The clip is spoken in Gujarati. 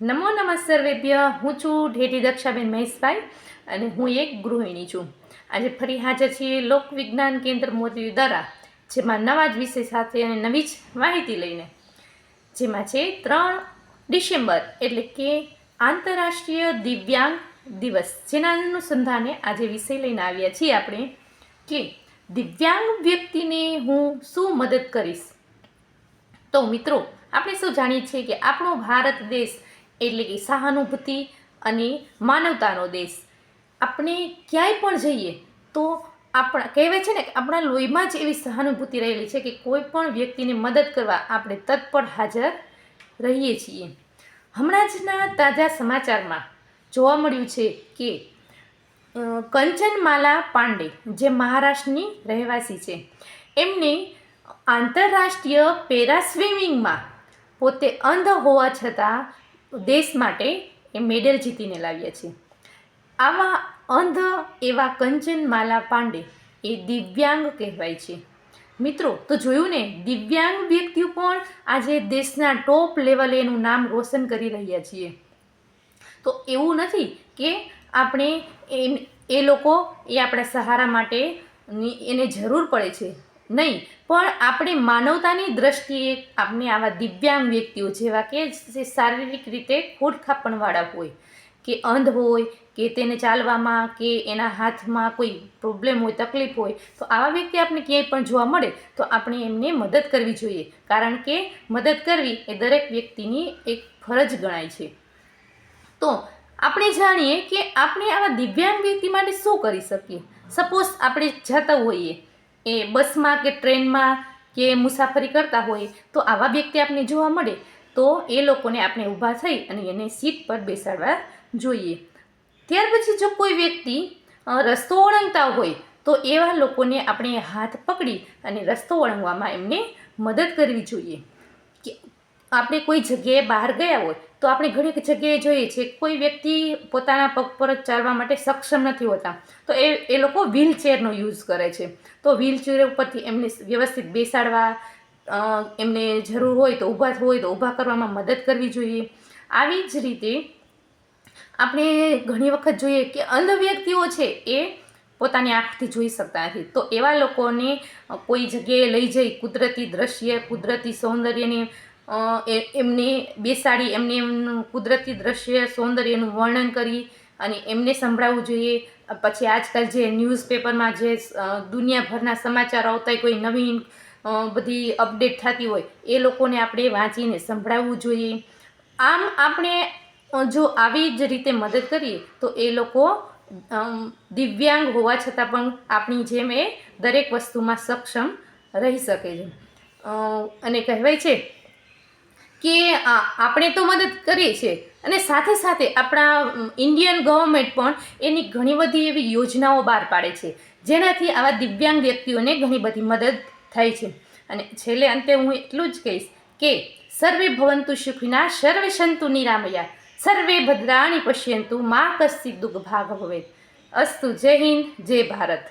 નમો નમઃ સર્વેભ્ય. હું છું ઢેટી દક્ષાબેન મહેશભાઈ અને હું એક ગૃહિણી છું. આજે ફરી હાજર છીએ લોકવિજ્ઞાન કેન્દ્ર મોરબી દ્વારા, જેમાં નવા જ વિષય સાથે અને નવી જ માહિતી લઈને, જેમાં છે 3 ડિસેમ્બર એટલે કે આંતરરાષ્ટ્રીય દિવ્યાંગ દિવસ, જેના અનુસંધાને આજે વિષય લઈને આવ્યા છીએ આપણે કે દિવ્યાંગ વ્યક્તિને હું શું મદદ કરીશ. તો મિત્રો, આપણે શું જાણીએ છીએ કે આપણો ભારત દેશ એટલે કે સહાનુભૂતિ અને માનવતાનો દેશ. આપણે ક્યાંય પણ જઈએ તો કહેવાય છે ને કે આપણા લોહીમાં જ એવી સહાનુભૂતિ રહેલી છે કે કોઈ પણ વ્યક્તિને મદદ કરવા આપણે તત્પર હાજર રહીએ છીએ. હમણાં જના તાજા સમાચારમાં જોવા મળ્યું છે કે કંચનમાલા પાંડે, જે મહારાષ્ટ્રની રહેવાસી છે, એમને આંતરરાષ્ટ્રીય પેરા સ્વિમિંગમાં પોતે અંધ હોવા છતાં દેશ માટે એ મેડલ જીતીને લાવ્યા છે. આવા અંધ એવા કંચનમાલા પાંડે એ દિવ્યાંગ કહેવાય છે. મિત્રો, તો જોયું ને, દિવ્યાંગ વ્યક્તિઓ પણ આજે દેશના ટોપ લેવલે એનું નામ રોશન કરી રહ્યા છીએ. તો એવું નથી કે આપણે એ લોકો એ આપણા સહારા માટે એને જરૂર પડે છે, નહીં, પણ આપણે માનવતાની દ્રષ્ટિએ આપણે આવા દિવ્યાંગ વ્યક્તિઓ, જેવા કે જે શારીરિક રીતે ખોડખાપણવાળા હોય, કે અંધ હોય, કે તેને ચાલવામાં કે એના હાથમાં કોઈ પ્રોબ્લેમ હોય, તકલીફ હોય, તો આવા વ્યક્તિ આપણે ક્યાંય પણ જોવા મળે તો આપણે એમને મદદ કરવી જોઈએ. કારણ કે મદદ કરવી એ દરેક વ્યક્તિની એક ફરજ ગણાય છે. તો આપણે જાણીએ કે આપણે આવા દિવ્યાંગ વ્યક્તિ માટે શું કરી શકીએ. સપોઝ આપણે જતા હોઈએ એ બસમાં કે ટ્રેનમાં કે મુસાફરી કરતા હોય, તો આવા વ્યક્તિ આપણે જોવા મળે તો એ લોકોને આપણે ઊભા થઈ અને એને સીટ પર બેસાડવા જોઈએ. ત્યાર પછી જો કોઈ વ્યક્તિ રસ્તો ઓળંગતા હોય તો એવા લોકોને આપણે હાથ પકડી અને રસ્તો ઓળંગવામાં એમને મદદ કરવી જોઈએ. કે આપણે કોઈ જગ્યાએ બહાર ગયા હોય તો આપણે ઘણી જગ્યાએ જોઈએ છીએ કોઈ વ્યક્તિ પોતાના પગ પર જ ચાલવા માટે સક્ષમ નથી હોતા, તો એ લોકો વ્હીલચેરનો યુઝ કરે છે. તો વ્હીલચેર ઉપરથી એમને વ્યવસ્થિત બેસાડવા, એમને જરૂર હોય તો ઊભા હોય તો ઊભા કરવામાં મદદ કરવી જોઈએ. આવી જ રીતે આપણે ઘણી વખત જોઈએ કે અંધ વ્યક્તિઓ છે એ પોતાની આંખથી જોઈ શકતા નથી, તો એવા લોકોને કોઈ જગ્યાએ લઈ જઈ કુદરતી દ્રશ્ય, કુદરતી સૌંદર્યને એમને બેસાડી એમનું કુદરતી દ્રશ્ય, સૌંદર્યનું વર્ણન કરી અને એમને સંભળાવવું જોઈએ. પછી આજકાલ જે ન્યૂઝપેપરમાં જે દુનિયાભરના સમાચાર આવતા હોય, કોઈ નવીન બધી અપડેટ થતી હોય, એ લોકોને આપણે વાંચીને સંભળાવવું જોઈએ. આમ આપણે જો આવી જ રીતે મદદ કરીએ તો એ લોકો દિવ્યાંગ હોવા છતાં પણ આપણી જેમ એ દરેક વસ્તુમાં સક્ષમ રહી શકે છે. અને કહેવાય છે કે આપણે તો મદદ કરીએ છીએ અને સાથે સાથે આપણા ઇન્ડિયન ગવર્મેન્ટ પણ એની ઘણી બધી એવી યોજનાઓ બહાર પાડે છે, જેનાથી આવા દિવ્યાંગ વ્યક્તિઓને ઘણી બધી મદદ થાય છે. અને છેલ્લે અંતે હું એટલું જ કહીશ કે સર્વે ભવંતુ સુખિના, સર્વે સંતુ નિરામયા, સર્વે ભદ્રાણી પશ્યંતુ, મા કશ્ચિત દુઃખભાગ ભવેત. અસ્તુ. જય હિન્દ, જય ભારત.